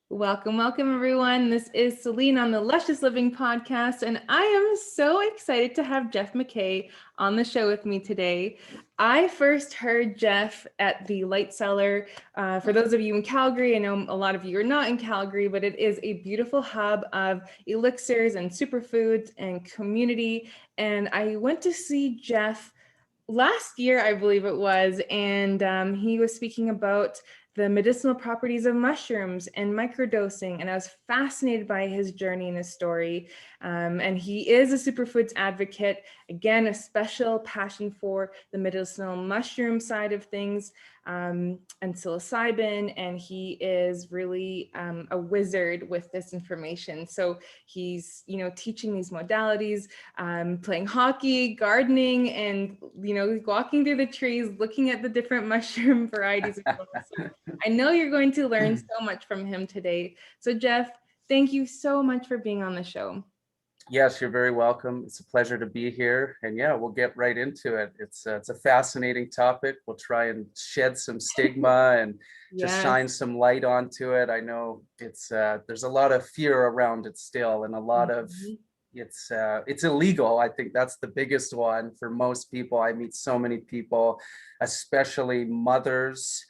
Welcome everyone. This is Celine on the Luscious Living podcast, and I am so excited to have Jeff McKay on the show with me today. I first heard Jeff at the Light Cellar. For those of you in Calgary, I know a lot of you are not in Calgary, but it is a beautiful hub of elixirs and superfoods and community. And I went to see Jeff last year, I believe it was, and he was speaking about the medicinal properties of mushrooms and microdosing. And I was fascinated by his journey and his story. And he is a superfoods advocate. Again, a special passion for the medicinal mushroom side of things, and psilocybin. And he is really a wizard with this information. So he's, teaching these modalities, playing hockey, gardening, and, walking through the trees, looking at the different mushroom varieties. So I know you're going to learn so much from him today. So Jeff, thank you so much for being on the show. Yes, you're very welcome. It's a pleasure to be here. And yeah, we'll get right into it. It's a fascinating topic. We'll try and shed some stigma and just shine some light onto it. I know it's there's a lot of fear around it still, and a lot of it's illegal. I think that's the biggest one for most people. I meet so many people, especially mothers,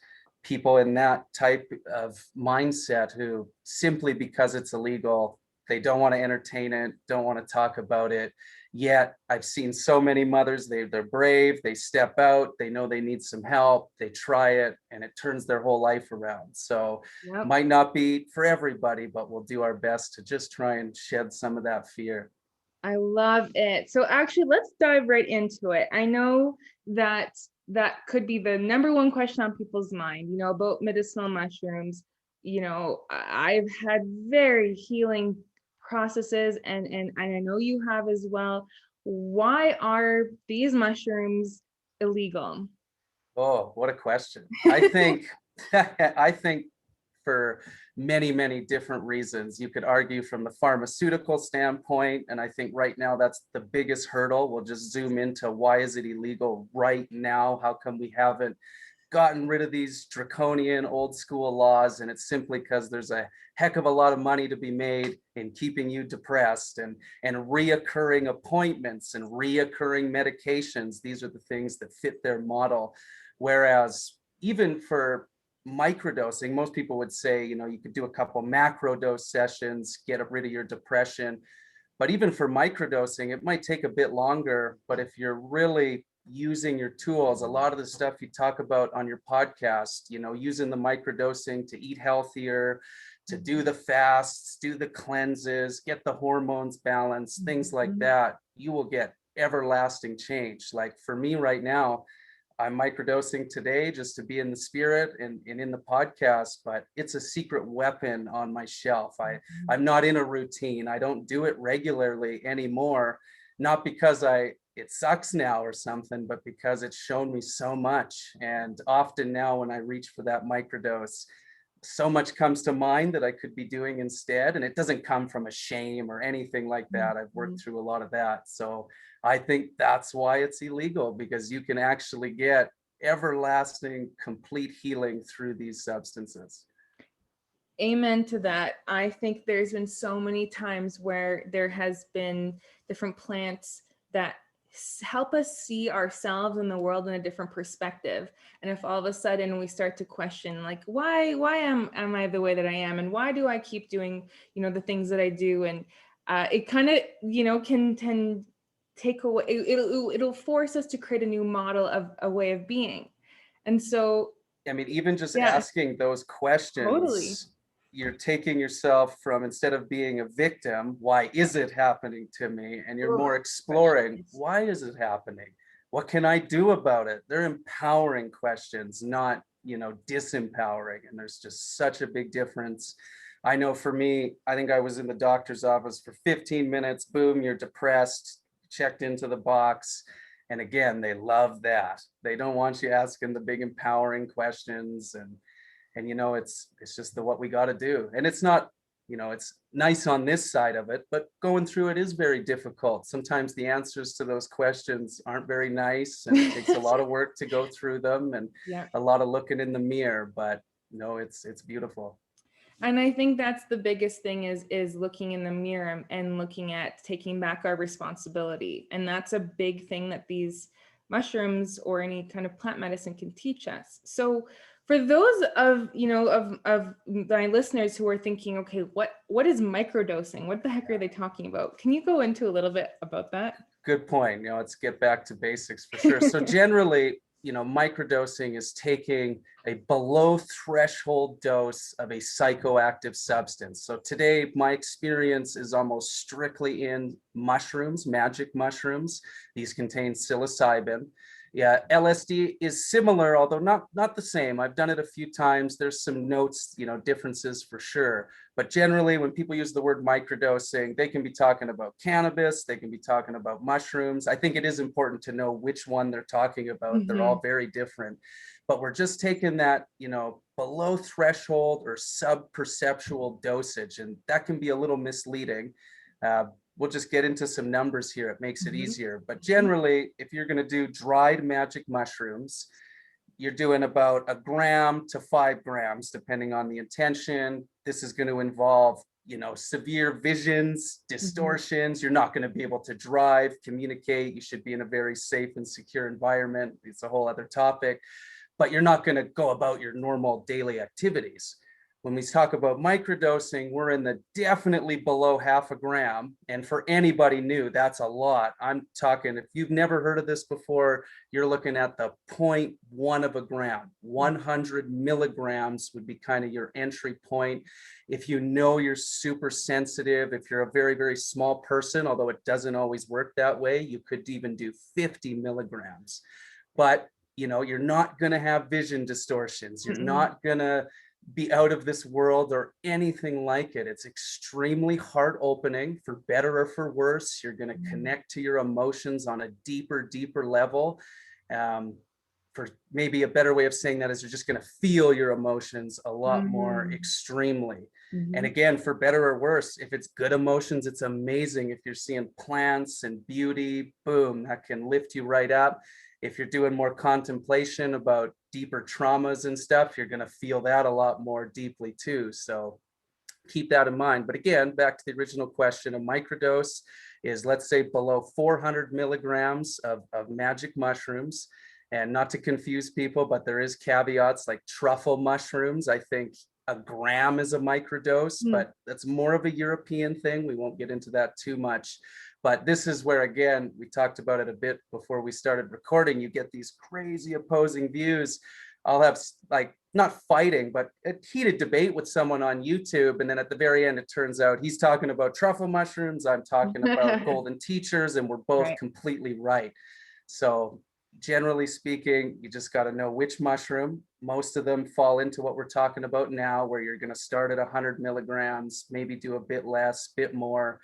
people in that type of mindset, who simply because it's illegal, they don't want to entertain it, don't want to talk about it. Yet I've seen so many mothers, they're brave, they step out, they know they need some help, they try it, and it turns their whole life around. So might not be for everybody, but we'll do our best to just try and shed some of that fear. I love it. So actually, let's dive right into it. I know that could be the number one question on people's mind, about medicinal mushrooms. I've had very healing processes, and I know you have as well. Why are these mushrooms illegal? Oh, what a question. I think I think for many, many different reasons. You could argue from the pharmaceutical standpoint, and I think right now that's the biggest hurdle. We'll just zoom into why is it illegal right now? How come we haven't gotten rid of these draconian old school laws? And it's simply because there's a heck of a lot of money to be made in keeping you depressed, and reoccurring appointments and reoccurring medications. These are the things that fit their model. Whereas even for microdosing, most people would say, you could do a couple macro dose sessions, get rid of your depression. But even for microdosing, it might take a bit longer. But if you're really using your tools, a lot of the stuff you talk about on your podcast, using the microdosing to eat healthier, to do the fasts, do the cleanses, get the hormones balanced, things like that, you will get everlasting change. Like for me right now, I'm microdosing today just to be in the spirit and in the podcast, but it's a secret weapon on my shelf. I'm not in a routine. I don't do it regularly anymore, not because it sucks now or something, but because it's shown me so much. And often now when I reach for that microdose, so much comes to mind that I could be doing instead. And it doesn't come from a shame or anything like that. I've worked through a lot of that. So I think that's why it's illegal, because you can actually get everlasting, complete healing through these substances. Amen to that. I think there's been so many times where there has been different plants that help us see ourselves and the world in a different perspective. And if all of a sudden we start to question, like, why am I the way that I am? And why do I keep doing, the things that I do? And it kind of, can take away, it'll force us to create a new model of a way of being. And so, I mean, even just asking those questions, totally. You're taking yourself from, instead of being a victim, why is it happening to me? And you're more exploring, why is it happening? What can I do about it? They're empowering questions, not, disempowering. And there's just such a big difference. I know for me, I think I was in the doctor's office for 15 minutes, boom, you're depressed, checked into the box. And again, they love that. They don't want you asking the big empowering questions. And it's just what we got to do. And it's not, it's nice on this side of it, but going through it is very difficult. Sometimes the answers to those questions aren't very nice, and it takes a lot of work to go through them, and a lot of looking in the mirror, but it's beautiful. And I think that's the biggest thing is looking in the mirror and looking at taking back our responsibility. And that's a big thing that these mushrooms or any kind of plant medicine can teach us. So for those of, of my listeners who are thinking, okay, what is microdosing? What the heck are they talking about? Can you go into a little bit about that? Good point. Let's get back to basics for sure. So generally, microdosing is taking a below threshold dose of a psychoactive substance. So today, my experience is almost strictly in mushrooms, magic mushrooms. These contain psilocybin. Yeah, LSD is similar, although not the same. I've done it a few times. There's some notes, differences for sure. But generally, when people use the word microdosing, they can be talking about cannabis, they can be talking about mushrooms. I think it is important to know which one they're talking about. They're all very different. But we're just taking that, below threshold or sub-perceptual dosage, and that can be a little misleading. We'll just get into some numbers here. It makes it easier. But generally, if you're going to do dried magic mushrooms, you're doing about 1 gram to 5 grams, depending on the intention. This is going to involve, severe visions, distortions. You're not going to be able to drive, communicate. You should be in a very safe and secure environment. It's a whole other topic, but you're not going to go about your normal daily activities. When we talk about microdosing, we're in the definitely below 0.5 gram. And for anybody new, that's a lot. I'm talking, if you've never heard of this before, you're looking at the 0.1 of a gram. 100 milligrams would be kind of your entry point. If you're super sensitive, if you're a very, very small person, although it doesn't always work that way, you could even do 50 milligrams. But you're not going to have vision distortions. You're not going to be out of this world or anything like it. It's extremely heart opening, for better or for worse. You're going to connect to your emotions on a deeper level. For maybe a better way of saying that is you're just going to feel your emotions a lot more extremely. And again, for better or worse, if it's good emotions, it's amazing. If you're seeing plants and beauty, boom, that can lift you right up. If you're doing more contemplation about deeper traumas and stuff, you're going to feel that a lot more deeply too. So keep that in mind. But again, back to the original question, a microdose is, let's say, below 400 milligrams of magic mushrooms. And not to confuse people, but there is caveats like truffle mushrooms. I think 1 gram is a microdose, but that's more of a European thing. We won't get into that too much. But this is where, again, we talked about it a bit before we started recording. You get these crazy opposing views. I'll have not fighting, but a heated debate with someone on YouTube. And then at the very end, it turns out he's talking about truffle mushrooms. I'm talking about golden teachers, and we're both completely right. So generally speaking, you just got to know which mushroom. Most of them fall into what we're talking about now, where you're going to start at 100 milligrams, maybe do a bit less, bit more.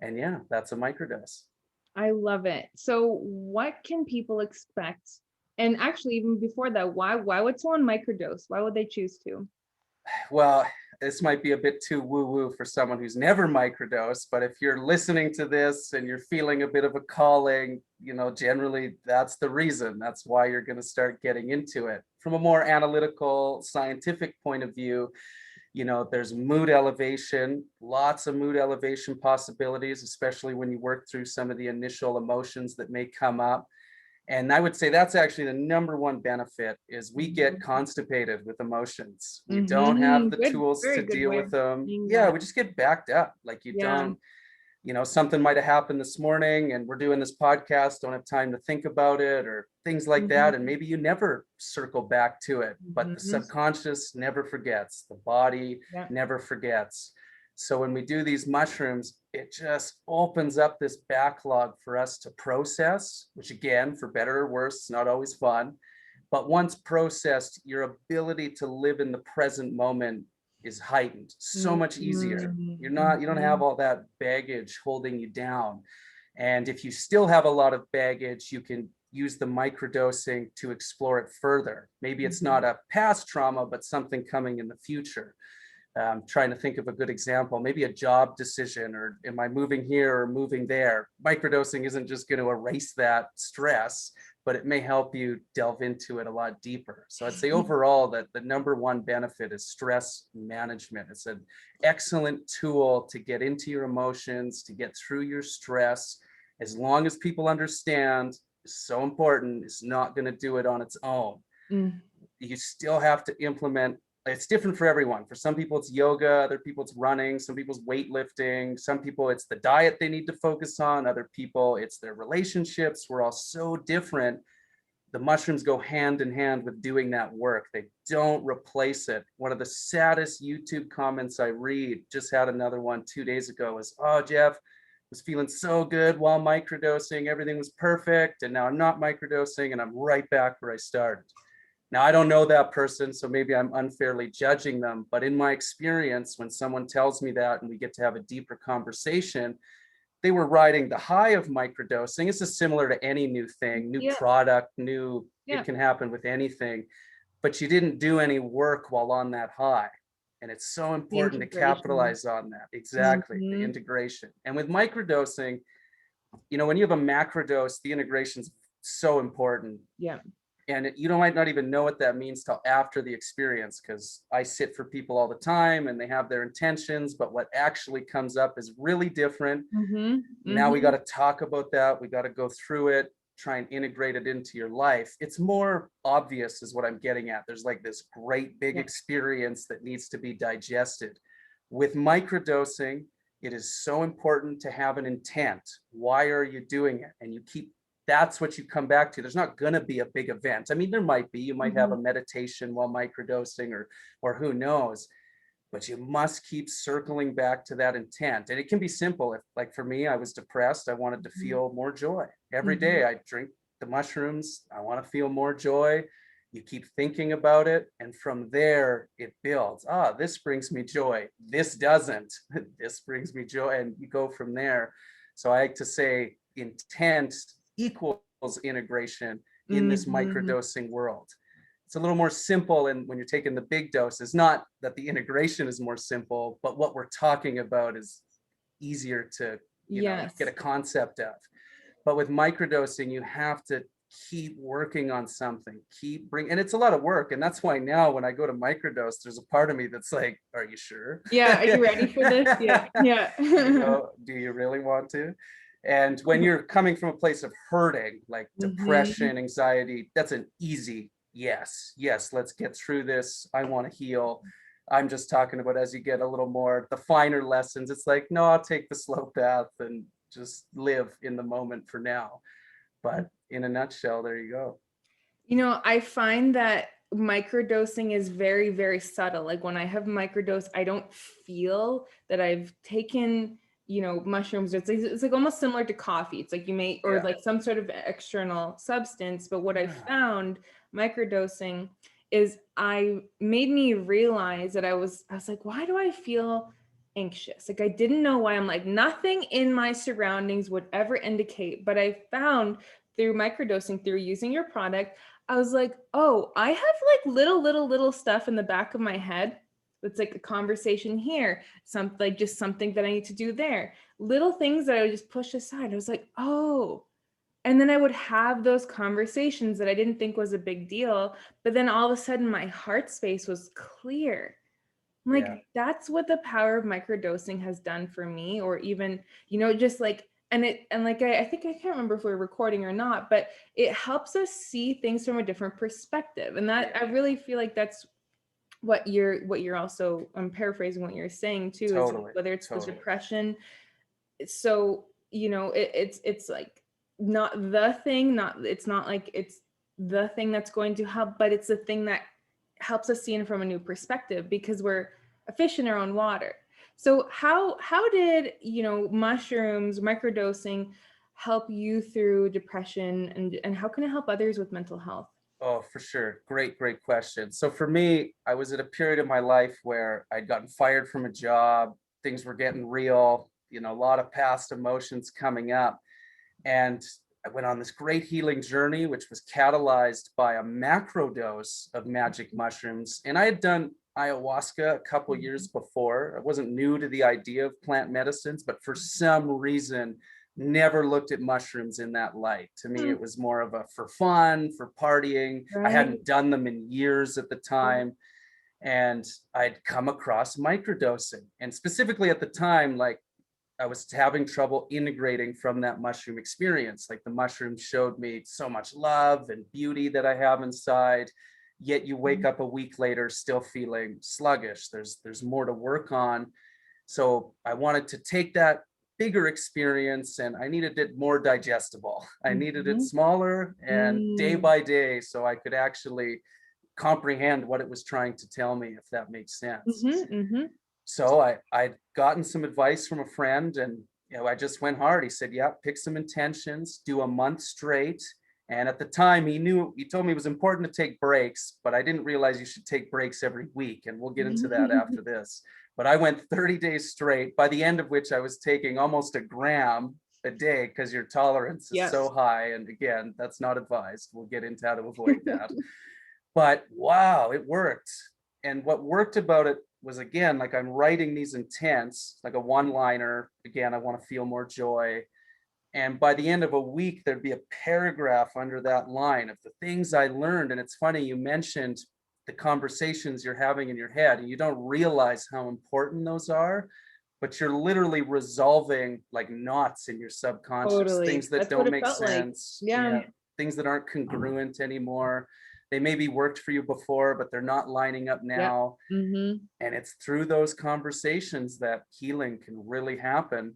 And yeah, that's a microdose. I love it. So what can people expect? And actually, even before that, why would someone microdose? Why would they choose to? Well, this might be a bit too woo-woo for someone who's never microdosed, but if you're listening to this and you're feeling a bit of a calling, generally that's the reason. That's why you're going to start getting into it. From a more analytical, scientific point of view, there's mood elevation, lots of mood elevation possibilities, especially when you work through some of the initial emotions that may come up. And I would say that's actually the number one benefit, is we get constipated with emotions. We don't have the tools to deal with them. Yeah, we just get backed up. Like you don't, something might have happened this morning and we're doing this podcast, don't have time to think about it, or things like that. And maybe you never circle back to it, but the subconscious never forgets. The body never forgets. So when we do these mushrooms, it just opens up this backlog for us to process, which again, for better or worse, it's not always fun. But once processed, your ability to live in the present moment is heightened, so much easier. You don't have all that baggage holding you down. And if you still have a lot of baggage, you can use the microdosing to explore it further. Maybe it's not a past trauma, but something coming in the future. Trying to think of a good example, maybe a job decision, or am I moving here or moving there? Microdosing isn't just going to erase that stress, but it may help you delve into it a lot deeper. So I'd say overall that the number one benefit is stress management. It's an excellent tool to get into your emotions, to get through your stress. As long as people understand, it's so important, it's not going to do it on its own. You still have to implement. It's different for everyone. For some people it's yoga, other people it's running, some people's weightlifting, some people it's the diet they need to focus on, other people it's their relationships. We're all so different. The mushrooms go hand in hand with doing that work. They don't replace it. One of the saddest YouTube comments I read, just had another one 2 days ago, is, oh, Jeff, was feeling so good while microdosing, everything was perfect, and now I'm not microdosing and I'm right back where I started. Now, I don't know that person, so maybe I'm unfairly judging them, but in my experience, when someone tells me that and we get to have a deeper conversation, they were riding the high of microdosing. This is similar to any new thing, new product, it can happen with anything, but you didn't do any work while on that high. And it's so important to capitalize on that. Exactly, the integration. And with microdosing, when you have a macrodose, the integration is so important. Yeah. And you might not even know what that means till after the experience, because I sit for people all the time and they have their intentions, but what actually comes up is really different. Now we got to talk about that. We got to go through it, try and integrate it into your life. It's more obvious is what I'm getting at. There's like this great big experience that needs to be digested. With microdosing, it is so important to have an intent. Why are you doing it? And that's what you come back to. There's not going to be a big event. I mean, there might be, you might have a meditation while microdosing or who knows, but you must keep circling back to that intent. And it can be simple. If, like for me, I was depressed, I wanted to feel more joy. Every day I drink the mushrooms, I want to feel more joy. You keep thinking about it, and from there it builds. This brings me joy. This doesn't. This brings me joy, and you go from there. So I like to say intent equals integration in this microdosing world. It's a little more simple, and when you're taking the big doses, not that the integration is more simple, but what we're talking about is easier to get a concept of. But with microdosing, you have to keep working on something, and it's a lot of work. And that's why now when I go to microdose, there's a part of me that's like, are you sure? Yeah, are you ready for this? Yeah. Do you really want to? And when you're coming from a place of hurting, like depression, anxiety, that's an easy yes, let's get through this. I want to heal. I'm just talking about as you get a little more, the finer lessons, it's like, no, I'll take the slow path and just live in the moment for now. But in a nutshell, there you go. I find that microdosing is very, very subtle. Like when I have microdose, I don't feel that I've taken mushrooms. It's like almost similar to coffee. It's like like some sort of external substance. But what I found microdosing is made me realize that I was like, why do I feel anxious? Like I didn't know why. I'm like, nothing in my surroundings would ever indicate, but I found through microdosing, through using your product, I was like, oh, I have like little stuff in the back of my head. It's like a conversation here, just something that I need to do there. Little things that I would just push aside. I was like, oh. And then I would have those conversations that I didn't think was a big deal. But then all of a sudden my heart space was clear. I'm like, that's what the power of microdosing has done for me. Or even, just like, I think I can't remember if we're recording or not, but it helps us see things from a different perspective. And that I really feel like that's what you're also, I'm paraphrasing what you're saying too, is whether it's the depression. So, it's like not the thing, it's not like it's the thing that's going to help, but it's the thing that helps us see it from a new perspective because we're a fish in our own water. So how did, mushrooms, microdosing help you through depression and how can it help others with mental health? Oh, for sure. Great question. So for me, I was at a period of my life where I'd gotten fired from a job. Things were getting real, a lot of past emotions coming up. And I went on this great healing journey, which was catalyzed by a macro dose of magic mushrooms. And I had done ayahuasca a couple years before. I wasn't new to the idea of plant medicines, but for some reason, never looked at mushrooms in that light. To me, it was more of a for fun, for partying. I hadn't done them in years at the time. And I'd come across microdosing. And specifically at the time, like I was having trouble integrating from that mushroom experience. Like the mushroom showed me so much love and beauty that I have inside. Yet you wake up a week later still feeling sluggish. There's more to work on. So I wanted to take that bigger experience and I needed it more digestible. I needed it smaller and day by day so I could actually comprehend what it was trying to tell me, if that makes sense. So I'd gotten some advice from a friend and I just went hard. He said, yeah, pick some intentions, do a month straight. And at the time he told me it was important to take breaks, but I didn't realize you should take breaks every week. And we'll get into that after this. But I went 30 days straight, by the end of which I was taking almost a gram a day because your tolerance is so high. And again, that's not advised. We'll get into how to avoid that. But wow, it worked. And what worked about it was, again, like I'm writing these intents, like a one-liner. Again, I want to feel more joy. And by the end of a week, there'd be a paragraph under that line of the things I learned. And it's funny, you mentioned the conversations you're having in your head, and you don't realize how important those are, but you're literally resolving like knots in your subconscious, things that don't make sense, things that aren't congruent anymore. They maybe worked for you before, but they're not lining up now. And it's through those conversations that healing can really happen.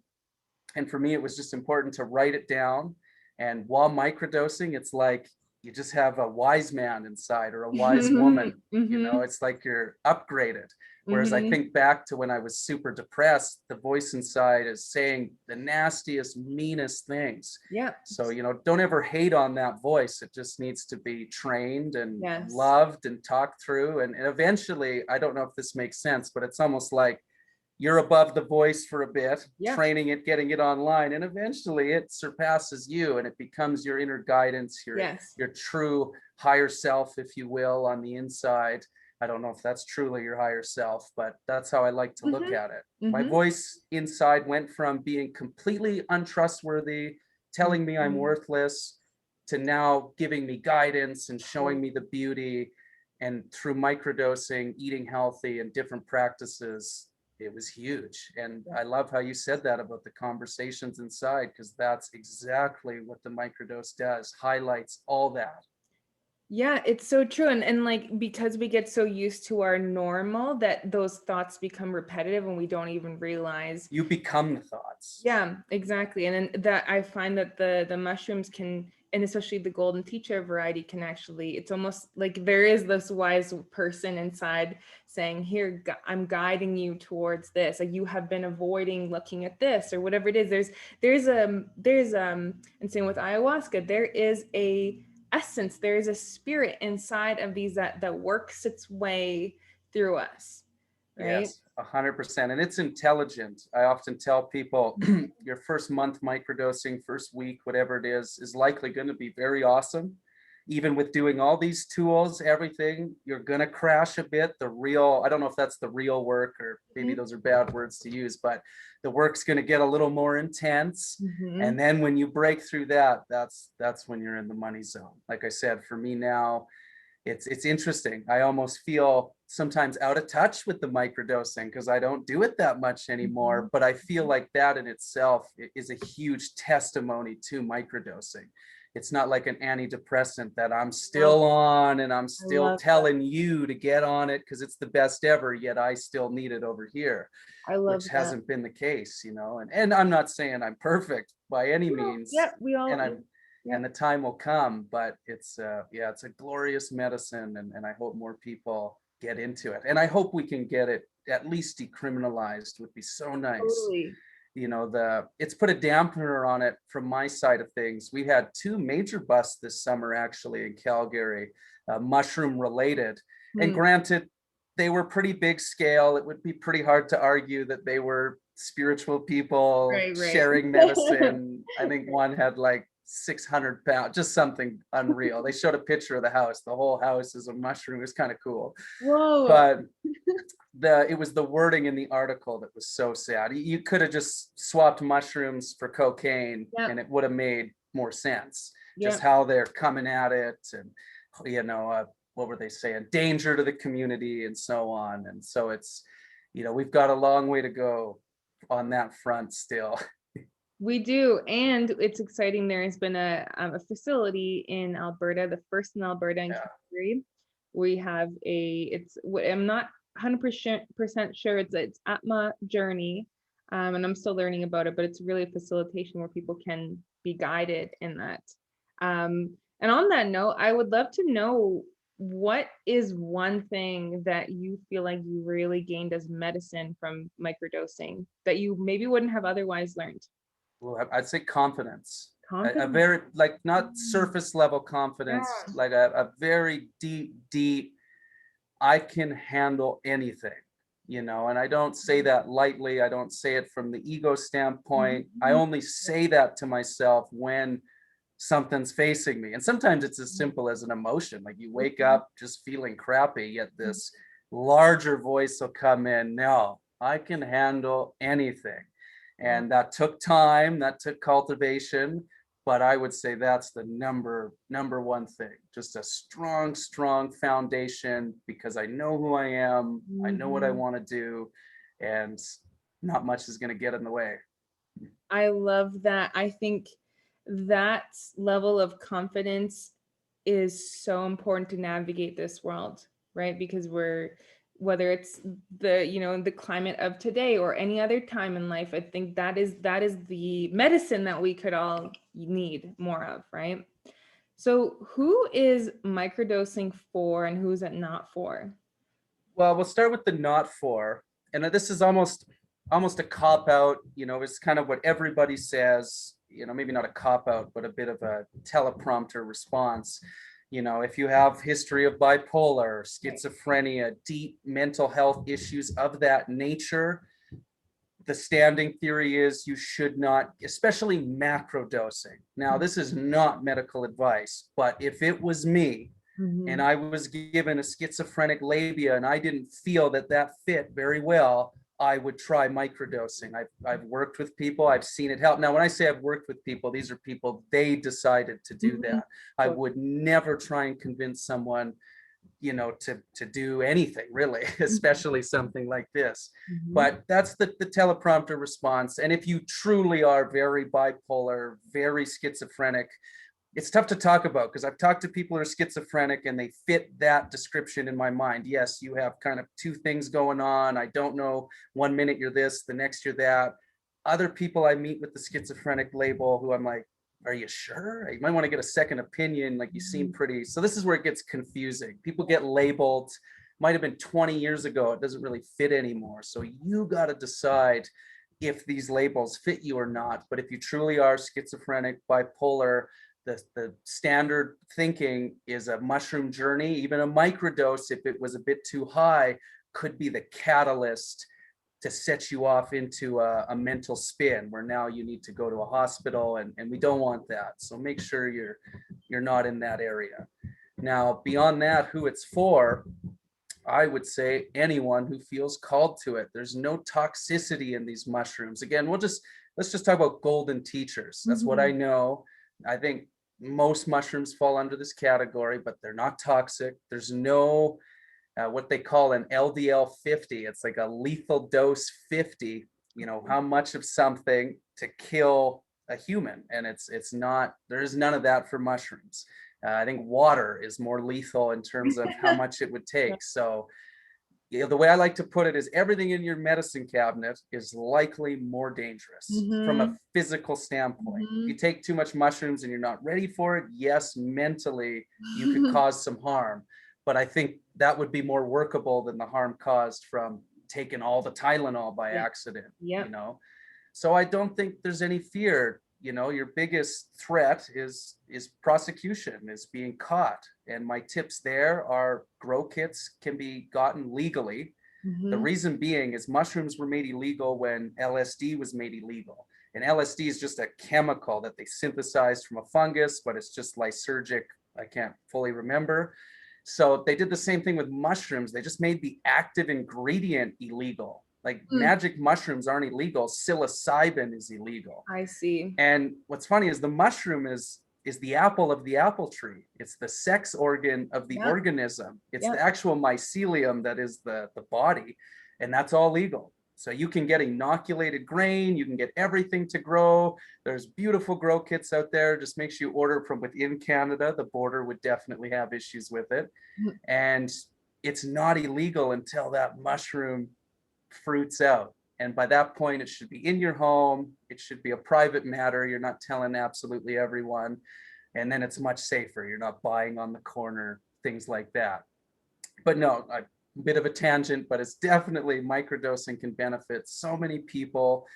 And for me, it was just important to write it down. And while microdosing, it's like you just have a wise man inside or a wise woman. You know, it's like you're upgraded. Whereas I think back to when I was super depressed, the voice inside is saying the nastiest, meanest things. So, you know, don't ever hate on that voice. It just needs to be trained and loved and talked through. And eventually, I don't know if this makes sense, but it's almost like you're above the voice for a bit, training it, getting it online, and eventually it surpasses you and it becomes your inner guidance, your true higher self, if you will, on the inside. I don't know if that's truly your higher self, but that's how I like to look at it. My voice inside went from being completely untrustworthy, telling me I'm worthless, to now giving me guidance and showing me the beauty. And through microdosing, eating healthy, and different practices, it was huge. And I love how you said that about the conversations inside, because that's exactly what the microdose does, highlights all that. Yeah, it's so true. And like, because we get so used to our normal that those thoughts become repetitive and we don't even realize. You become the thoughts. Yeah, exactly. And then that I find that the mushrooms can, and especially the golden teacher variety, can actually, it's almost like there is this wise person inside saying, here, I'm guiding you towards this. Like, you have been avoiding looking at this or whatever it is. There's and same with ayahuasca, there is a essence, there is a spirit inside of these that works its way through us, right? Yes, 100%. And it's intelligent. I often tell people your first month microdosing, first week, whatever it is likely going to be very awesome. Even with doing all these tools, everything, you're going to crash a bit. I don't know if that's the real work, or maybe those are bad words to use, but the work's going to get a little more intense. And then when you break through that, that's when you're in the money zone. Like I said, for me now, it's interesting. I almost feel sometimes out of touch with the microdosing because I don't do it that much anymore. But I feel like that in itself is a huge testimony to microdosing. It's not like an antidepressant that I'm still on and I'm still telling you to get on it because it's the best ever, yet I still need it over here, which hasn't been the case, you know. And I'm not saying I'm perfect by any means. We all. And the time will come, but it's a glorious medicine, and I hope more people get into it. And I hope we can get it at least decriminalized. Would be so nice. Totally. You know, it's put a dampener on it from my side of things. We had 2 major busts this summer, actually, in Calgary, mushroom related. And granted, they were pretty big scale. It would be pretty hard to argue that they were spiritual people sharing medicine. I think one had like 600 pounds, just something unreal. They showed a picture of the house. The whole house is a mushroom. It was kind of cool. Whoa. But it was the wording in the article that was so sad. You could have just swapped mushrooms for cocaine, Yep. and it would have made more sense. Yep. Just how they're coming at it, and what were they saying? Danger to the community and so on. And so it's, we've got a long way to go on that front still. We do, and it's exciting. There has been a facility in Alberta, the first in Alberta in Calgary. We have I'm not 100% sure. It's Atma Journey, and I'm still learning about it. But it's really a facilitation where people can be guided in that. And on that note, I would love to know, what is one thing that you feel like you really gained as medicine from microdosing that you maybe wouldn't have otherwise learned? Well, I'd say confidence. Confidence. A very, like, not surface level confidence, like a very deep, I can handle anything, and I don't say that lightly. I don't say it from the ego standpoint. I only say that to myself when something's facing me. And sometimes it's as simple as an emotion. Like you wake up just feeling crappy, yet this larger voice will come in. No, I can handle anything. And that took time, that took cultivation, but I would say that's the number one thing. Just a strong foundation, because I know who I am, I know what I want to do, and not much is going to get in the way. I love that. I think that level of confidence is so important to navigate this world, right? Because whether it's the climate of today or any other time in life, I think that is the medicine that we could all need more of, right? So who is microdosing for and who's it not for? Well, we'll start with the not for, and this is almost a cop out. It's kind of what everybody says. Maybe not a cop out, but a bit of a teleprompter response. If you have history of bipolar, schizophrenia, deep mental health issues of that nature, the standing theory is you should not, especially macrodosing. Now, this is not medical advice, but if it was me and I was given a schizophrenic labia and I didn't feel that fit very well, I would try microdosing. I've worked with people, I've seen it help. Now, when I say I've worked with people, these are people, they decided to do that. I would never try and convince someone, to do anything really, especially something like this. But that's the teleprompter response. And if you truly are very bipolar, very schizophrenic, it's tough to talk about, because I've talked to people who are schizophrenic and they fit that description in my mind. Yes, you have kind of two things going on. I don't know, 1 minute you're this, the next you're that. Other people I meet with the schizophrenic label who I'm like, are you sure? You might want to get a second opinion. Like, you seem pretty. So this is where it gets confusing. People get labeled, might have been 20 years ago. It doesn't really fit anymore. So you got to decide if these labels fit you or not. But if you truly are schizophrenic, bipolar, the standard thinking is a mushroom journey. Even a microdose, if it was a bit too high, could be the catalyst to set you off into a mental spin where now you need to go to a hospital, and we don't want that. So make sure you're not in that area. Now, beyond that, who it's for, I would say anyone who feels called to it. There's no toxicity in these mushrooms. Again, let's just talk about golden teachers. That's what I know. I think most mushrooms fall under this category, but they're not toxic. There's no what they call an LDL 50. It's like a lethal dose 50, how much of something to kill a human. And it's not, there's none of that for mushrooms. I think water is more lethal in terms of how much it would take. So the way I like to put it is everything in your medicine cabinet is likely more dangerous from a physical standpoint. If you take too much mushrooms and you're not ready for it, yes, mentally you could cause some harm. But I think that would be more workable than the harm caused from taking all the Tylenol by accident, So I don't think there's any fear. Your biggest threat is prosecution, is being caught. And my tips there are grow kits can be gotten legally. The reason being is mushrooms were made illegal when LSD was made illegal. And LSD is just a chemical that they synthesized from a fungus, but it's just lysergic. I can't fully remember. So they did the same thing with mushrooms. They just made the active ingredient illegal. Like magic mushrooms aren't illegal. Psilocybin is illegal. I see. And what's funny is the mushroom is the apple of the apple tree. It's the sex organ of the organism. It's the actual mycelium that is the body, and that's all legal. So you can get inoculated grain, you can get everything to grow. There's beautiful grow kits out there. Just make sure you order from within Canada. The border would definitely have issues with it. And it's not illegal until that mushroom fruits out. And by that point, it should be in your home. It should be a private matter. You're not telling absolutely everyone. And then it's much safer. You're not buying on the corner, things like that. But no, a bit of a tangent, but it's definitely microdosing can benefit so many people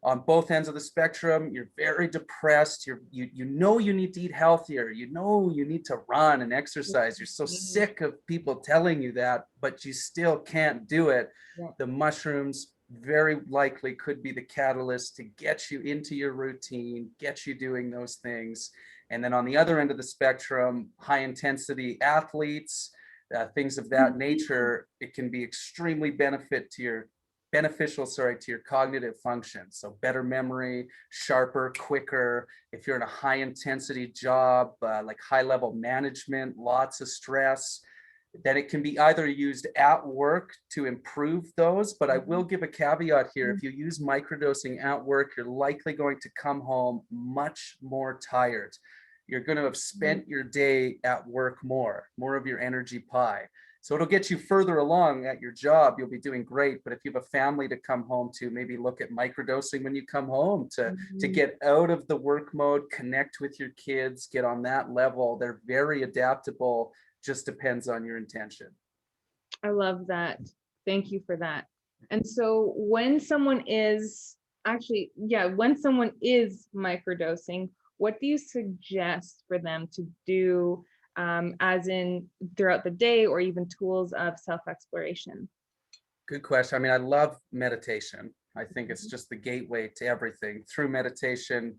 on both ends of the spectrum. You're very depressed. You know you need to eat healthier. You know you need to run and exercise. You're so sick of people telling you that, but you still can't do it. The mushrooms very likely could be the catalyst to get you into your routine, get you doing those things. And then on the other end of the spectrum, high intensity athletes, things of that nature, it can be extremely beneficial to your cognitive function. So better memory, sharper, quicker. If you're in a high intensity job, like high level management, lots of stress, then it can be either used at work to improve those. But I will give a caveat here. If you use microdosing at work, you're likely going to come home much more tired. You're going to have spent your day at work more of your energy pie. So it'll get you further along at your job. You'll be doing great. But if you have a family to come home to, maybe look at microdosing when you come home to get out of the work mode, connect with your kids, get on that level. They're very adaptable. Just depends on your intention. I love that. Thank you for that. And so when someone is microdosing, what do you suggest for them to do, as in throughout the day, or even tools of self-exploration? Good question. I mean, I love meditation. I think it's just the gateway to everything. Through meditation,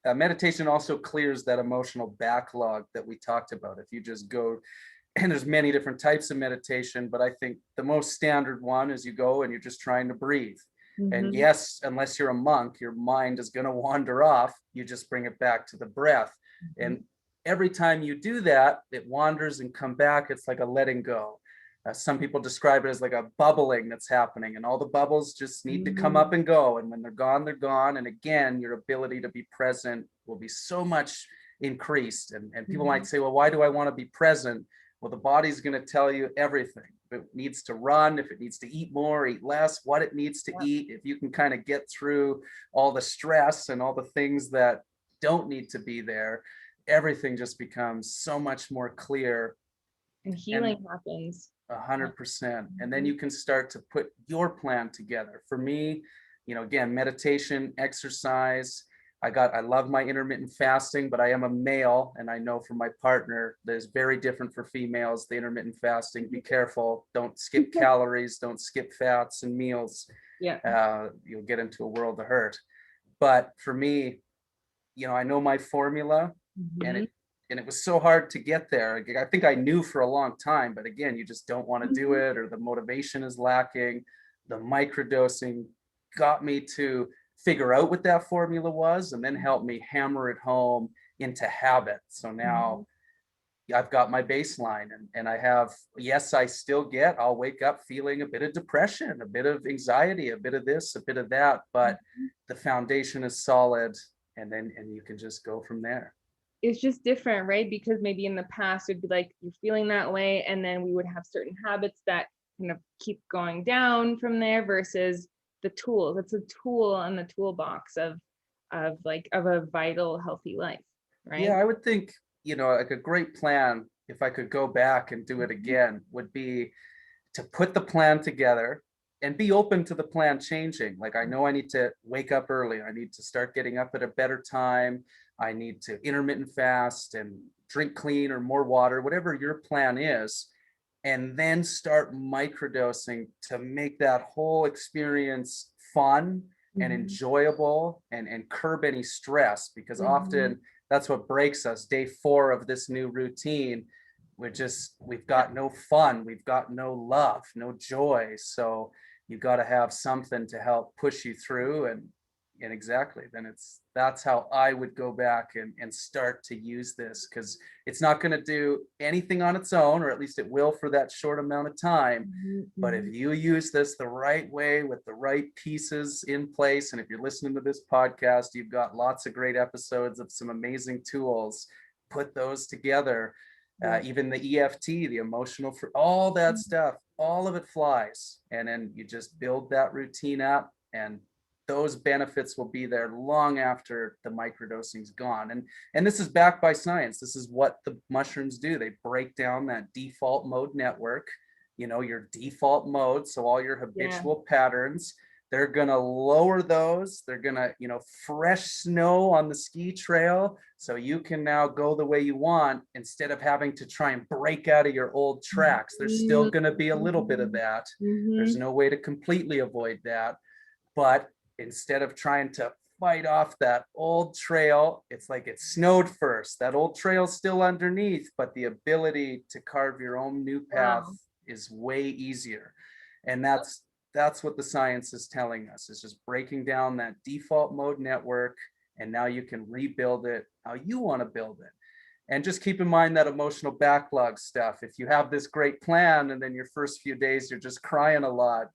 meditation also clears that emotional backlog that we talked about. If you just go, and there's many different types of meditation, but I think the most standard one is you go and you're just trying to breathe. And yes, unless you're a monk, your mind is going to wander off. You just bring it back to the breath. And every time you do that, it wanders and come back. It's like a letting go. Some people describe it as like a bubbling that's happening, and all the bubbles just need to come up and go. And when they're gone, they're gone. And again, your ability to be present will be so much increased. And people might say, well, why do I want to be present? Well, the body's going to tell you everything. If it needs to run, if it needs to eat more, eat less, what it needs to eat. If you can kind of get through all the stress and all the things that don't need to be there, everything just becomes so much more clear. And healing happens. 100%. And then you can start to put your plan together. For me, again, meditation, exercise. I love my intermittent fasting, but I am a male, and I know from my partner that is very different for females, the intermittent fasting. Be careful. Don't skip calories. Don't skip fats and meals. You'll get into a world of hurt. But for me, I know my formula, and it was so hard to get there. I think I knew for a long time, but again, you just don't want to do it, or the motivation is lacking. The microdosing got me to figure out what that formula was, and then help me hammer it home into habit. So now I've got my baseline, and I have, yes, I'll wake up feeling a bit of depression, a bit of anxiety, a bit of this, a bit of that, but the foundation is solid, and you can just go from there. It's just different, right? Because maybe in the past it'd be like you're feeling that way, and then we would have certain habits that kind of keep going down from there, versus the tools. It's a tool in the toolbox of a vital, healthy life, right? Yeah, I would think, like a great plan, if I could go back and do it again, would be to put the plan together and be open to the plan changing. Like, I know I need to wake up early. I need to start getting up at a better time. I need to intermittent fast and drink clean or more water, whatever your plan is. And then start microdosing to make that whole experience fun and enjoyable and curb any stress, because often that's what breaks us. Day 4 of this new routine, we've got no fun, we've got no love, no joy. So you got to have something to help push you through. And exactly, then that's how I would go back and start to use this, because it's not going to do anything on its own, or at least it will for that short amount of time. But if you use this the right way with the right pieces in place, and if you're listening to this podcast, you've got lots of great episodes of some amazing tools, put those together. Even the EFT, the emotional, for all that stuff, all of it flies. And then you just build that routine up, and those benefits will be there long after the microdosing's gone. And this is backed by science. This is what the mushrooms do. They break down that default mode network, your default mode. So all your habitual patterns, they're going to lower those. They're going to, fresh snow on the ski trail. So you can now go the way you want, instead of having to try and break out of your old tracks. There's still going to be a little bit of that. There's no way to completely avoid that. But instead of trying to fight off that old trail, it's like it snowed first. That old trail's still underneath, but the ability to carve your own new path is way easier. And that's what the science is telling us, is just breaking down that default mode network. And now you can rebuild it how you want to build it. And just keep in mind that emotional backlog stuff. If you have this great plan and then your first few days you're just crying a lot,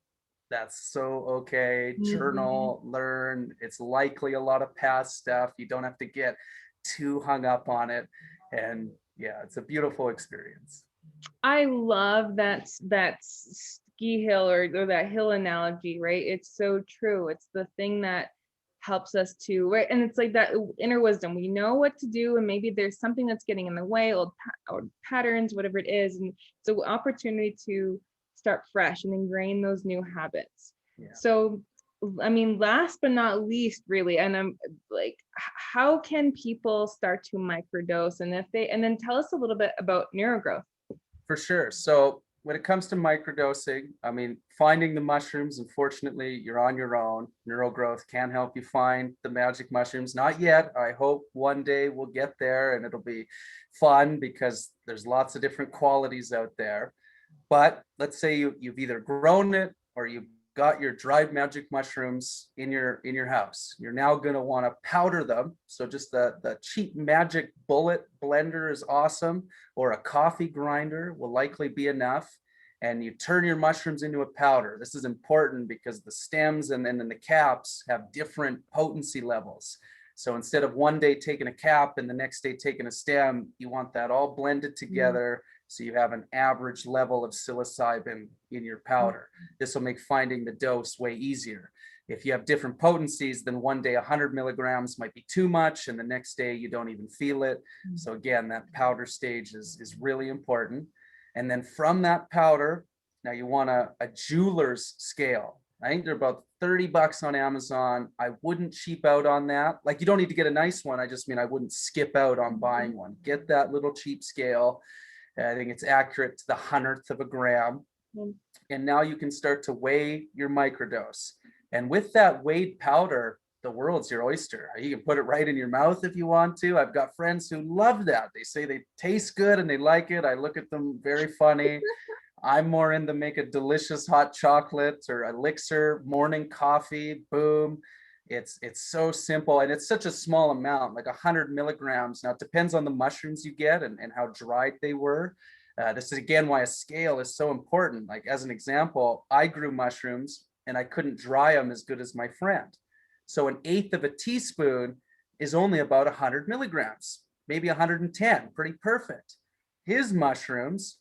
that's so okay. Journal, learn. It's likely a lot of past stuff. You don't have to get too hung up on it. And yeah, it's a beautiful experience. I love that ski hill or that hill analogy, right? It's so true. It's the thing that helps us to, right? And it's like that inner wisdom. We know what to do, and maybe there's something that's getting in the way, old patterns, whatever it is. And it's an opportunity to start fresh and ingrain those new habits. So, I mean, last but not least, really, and I'm like, how can people start to microdose? And then tell us a little bit about neurogrowth. For sure. So when it comes to microdosing, I mean, finding the mushrooms, unfortunately, you're on your own. NeuroGrowth can help you find the magic mushrooms. Not yet. I hope one day we'll get there, and it'll be fun, because there's lots of different qualities out there. But let's say you've either grown it or you've got your dried magic mushrooms in your house. You're now going to want to powder them. So just the cheap magic bullet blender is awesome, or a coffee grinder will likely be enough. And you turn your mushrooms into a powder. This is important because the stems and then the caps have different potency levels. So instead of one day taking a cap and the next day taking a stem, you want that all blended together. So you have an average level of psilocybin in your powder. This will make finding the dose way easier. If you have different potencies, then one day 100 milligrams might be too much, and the next day you don't even feel it. So again, that powder stage is really important. And then from that powder, now you want a jeweler's scale. I think they're about $30 on Amazon. I wouldn't cheap out on that. Like, you don't need to get a nice one. I just mean I wouldn't skip out on buying one. Get that little cheap scale. I think it's accurate to the 100th of a gram. And now you can start to weigh your microdose. And with that weighed powder, the world's your oyster. You can put it right in your mouth if you want to. I've got friends who love that. They say they taste good and they like it. I look at them very funny. I'm more into make a delicious hot chocolate or elixir, morning coffee, boom. It's so simple, and it's such a small amount, like 100 milligrams. Now, it depends on the mushrooms you get and how dried they were. This is, again, why a scale is so important. Like, as an example, I grew mushrooms and I couldn't dry them as good as my friend. So 1/8 of a teaspoon is only about 100 milligrams, maybe 110, pretty perfect. His mushrooms,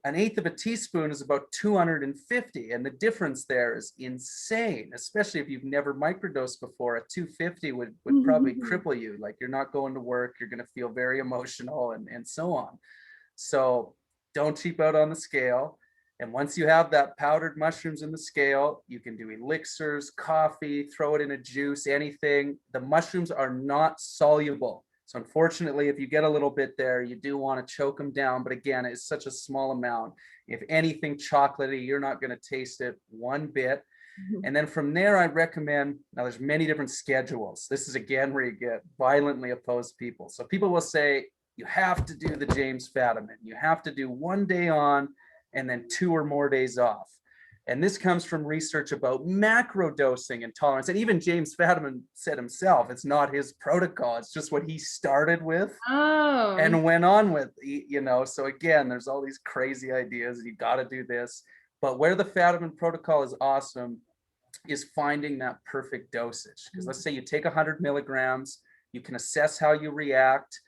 1/8 of a teaspoon is about 250. And the difference there is insane, especially if you've never microdosed before. A 250 would probably cripple you. Like, you're not going to work, you're going to feel very emotional and so on. So don't cheap out on the scale. And once you have that powdered mushrooms in the scale, you can do elixirs, coffee, throw it in a juice, anything. The mushrooms are not soluble. So unfortunately, if you get a little bit there, you do want to choke them down. But again, it's such a small amount. If anything chocolatey, you're not going to taste it one bit. And then from there, I recommend, now there's many different schedules. This is again where you get violently opposed people. So people will say, you have to do the James Fadiman. You have to do 1 day on and then 2 or more days off. And this comes from research about macrodosing and tolerance. And even James Fadiman said himself, it's not his protocol. It's just what he started with and went on with, So again, there's all these crazy ideas. You got to do this. But where the Fadiman protocol is awesome is finding that perfect dosage. Because let's say you take 100 milligrams, you can assess how you react.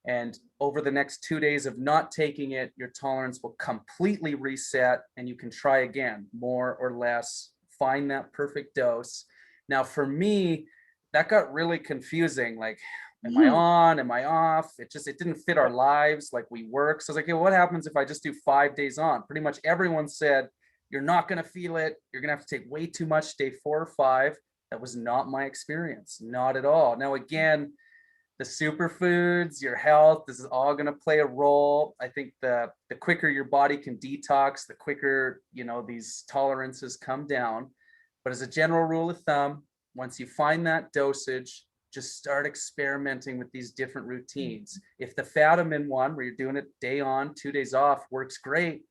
And over the next 2 days of not taking it, your tolerance will completely reset and you can try again, more or less, find that perfect dose. Now, for me, that got really confusing. Like, am I on? Am I off? It didn't fit our lives. Like, we work. So I was like, okay, what happens if I just do 5 days on? Pretty much everyone said, you're not going to feel it. You're going to have to take way too much day 4 or 5. That was not my experience. Not at all. Now, again, the superfoods, your health, this is all going to play a role. I think the quicker your body can detox, the quicker, these tolerances come down. But as a general rule of thumb, once you find that dosage, just start experimenting with these different routines. If the Fadiman one, where you're doing it day on, 2 days off, works great,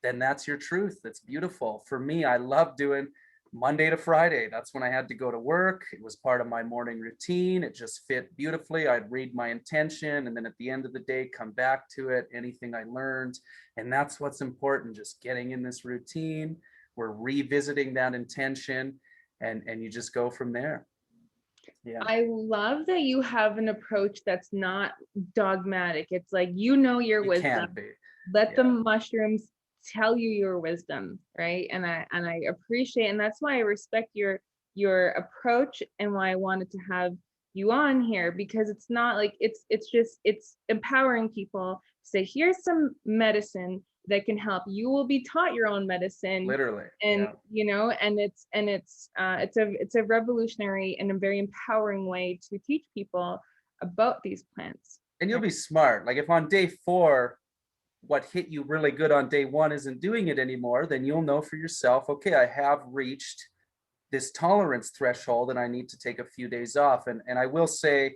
then that's your truth. That's beautiful. For me, I love doing Monday to Friday. That's when I had to go to work. It was part of my morning routine. It just fit beautifully. I'd read my intention and then at the end of the day, come back to it, anything I learned. And that's what's important, just getting in this routine. We're revisiting that intention and you just go from there. Yeah. I love that you have an approach that's not dogmatic. It's like, your wisdom. Can't be. Let the mushrooms tell you your wisdom, right? And I appreciate, and that's why I respect your approach and why I wanted to have you on here, because it's not like it's empowering people to say, here's some medicine that can help. You will be taught your own medicine, literally, and and it's a revolutionary and a very empowering way to teach people about these plants. And you'll be smart. Like, if on day 4 what hit you really good on day 1 isn't doing it anymore, then you'll know for yourself, okay, I have reached this tolerance threshold and I need to take a few days off. And I will say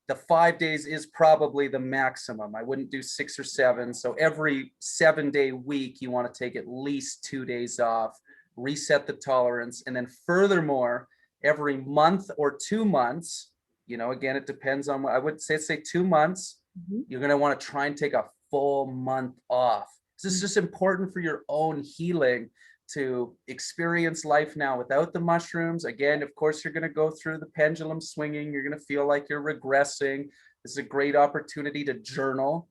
the 5 days is probably the maximum. I wouldn't do 6 or 7. So every 7-day week, you want to take at least 2 days off, reset the tolerance. And then furthermore, every month or 2 months, again, it depends on what I would say 2 months, you're going to want to try and take a full month off. This is just important for your own healing, to experience life now without the mushrooms. Again, of course, you're going to go through the pendulum swinging. You're going to feel like you're regressing. This is a great opportunity to journal,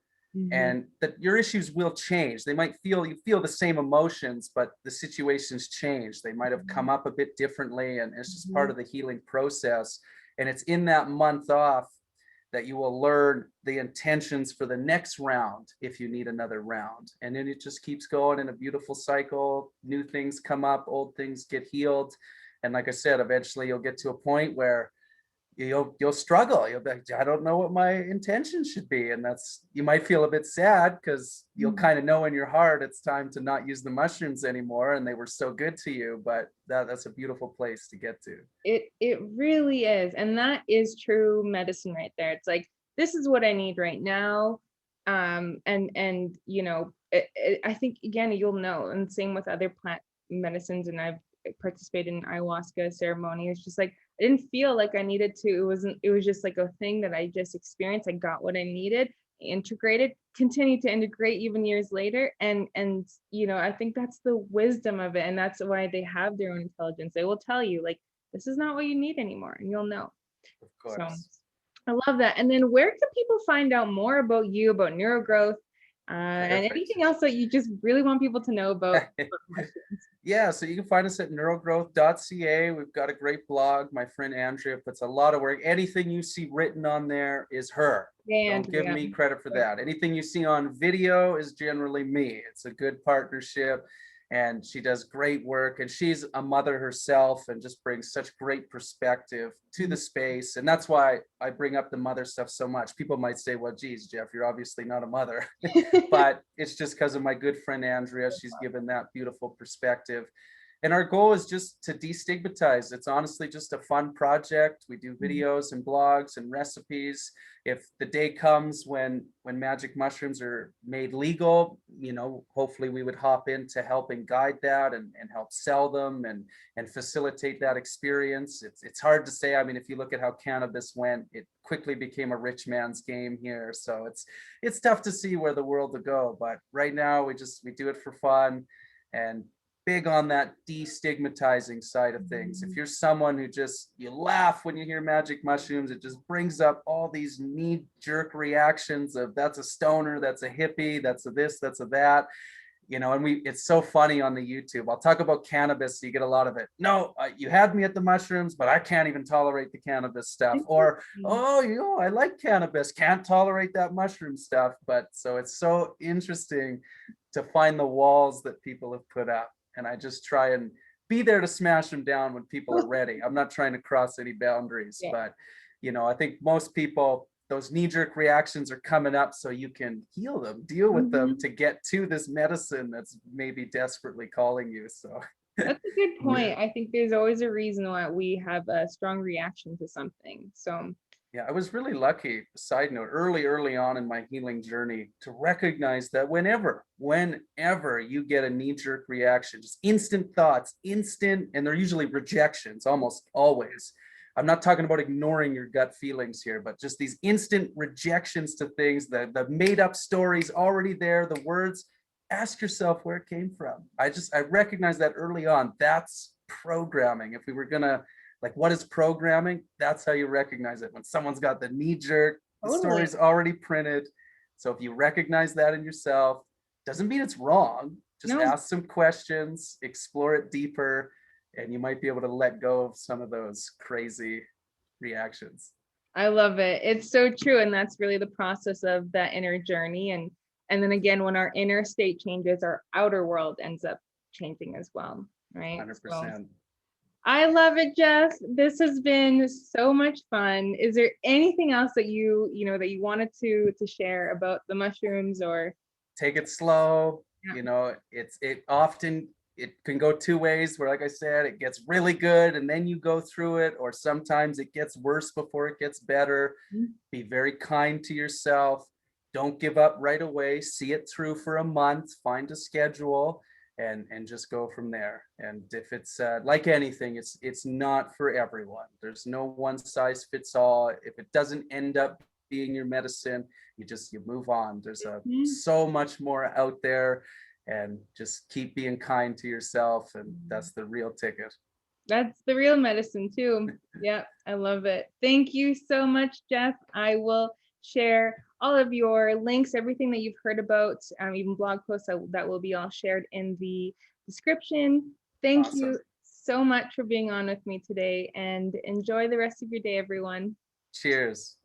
and that your issues will change. They might you feel the same emotions, but the situations change. They might have come up a bit differently, and it's just part of the healing process. And it's in that month off that you will learn the intentions for the next round if you need another round. And then it just keeps going in a beautiful cycle. New things come up, old things get healed. And like I said, eventually you'll get to a point where you'll struggle. You'll be like, I don't know what my intention should be. And you might feel a bit sad because you'll kind of know in your heart it's time to not use the mushrooms anymore, and they were so good to you. But that's a beautiful place to get to. It really is. And that is true medicine right there. It's like, this is what I need right now. I think, again, you'll know, and same with other plant medicines. And I've participated in ayahuasca ceremony. It's just like, I didn't feel like I needed to. It was just like a thing that I just experienced. I got what I needed, integrated, continued to integrate even years later. And I think that's the wisdom of it. And that's why they have their own intelligence. They will tell you, like, this is not what you need anymore, and you'll know. Of course. So I love that. And then where can people find out more about you, about neurogrowth, and anything else that you just really want people to know about? Yeah, so you can find us at neurogrowth.ca. We've got a great blog. My friend Andrea puts a lot of work. Anything you see written on there is her. Don't give me credit for that. Anything you see on video is generally me. It's a good partnership, and she does great work, and she's a mother herself and just brings such great perspective to the space. And that's why I bring up the mother stuff so much. People might say, well, geez, Jeff, you're obviously not a mother, but it's just because of my good friend Andrea. She's given that beautiful perspective. And our goal is just to destigmatize. It's honestly just a fun project. We do videos and blogs and recipes. If the day comes when magic mushrooms are made legal, you know, hopefully we would hop in to help and guide that and help sell them and facilitate that experience. It's hard to say. I mean, if you look at how cannabis went, it quickly became a rich man's game here. So it's tough to see where the world will go. But right now we do it for fun, and big on that destigmatizing side of things. If you're someone who you laugh when you hear magic mushrooms, it just brings up all these knee-jerk reactions of that's a stoner, that's a hippie, that's a this, that's a that, you know. And it's so funny on the YouTube. I'll talk about cannabis, so you get a lot of it. No, you had me at the mushrooms, but I can't even tolerate the cannabis stuff. Or, oh, you know, I like cannabis, can't tolerate that mushroom stuff. But so it's so interesting to find the walls that people have put up. And I just try and be there to smash them down when people are ready. I'm not trying to cross any boundaries, but, you know, I think most people, those knee-jerk reactions are coming up so you can heal them, deal with them to get to this medicine that's maybe desperately calling you. So that's a good point. I think there's always a reason why we have a strong reaction to something. So yeah, I was really lucky, side note, early on in my healing journey to recognize that whenever you get a knee-jerk reaction, just instant thoughts, and they're usually rejections, almost always. I'm not talking about ignoring your gut feelings here, but just these instant rejections to things, the made up stories already there, the words, ask yourself where it came from. I recognize that early on. That's programming. If we were gonna, like, what is programming? That's how you recognize it. When someone's got the knee jerk, the story's already printed. So if you recognize that in yourself, doesn't mean it's wrong. Just ask some questions, explore it deeper, and you might be able to let go of some of those crazy reactions. I love it. It's so true. And that's really the process of that inner journey. And then again, when our inner state changes, our outer world ends up changing as well. Right. 100%. So, I love it, Jeff. This has been so much fun. Is there anything else that you wanted to share about the mushrooms? Or take it slow. You know, it can go two ways, where, like I said, it gets really good and then you go through it, or sometimes it gets worse before it gets better. Be very kind to yourself. Don't give up right away. See it through for a month, find a schedule, and just go from there. And if it's like anything, it's not for everyone. There's no one size fits all. If it doesn't end up being your medicine, you move on. There's so much more out there, and just keep being kind to yourself, and that's the real ticket. That's the real medicine too. Yeah, I love it. Thank you so much, Jeff. I will share all of your links, everything that you've heard about, even blog posts that will be all shared in the description. Thank you so much for being on with me today, and enjoy the rest of your day, everyone. Cheers.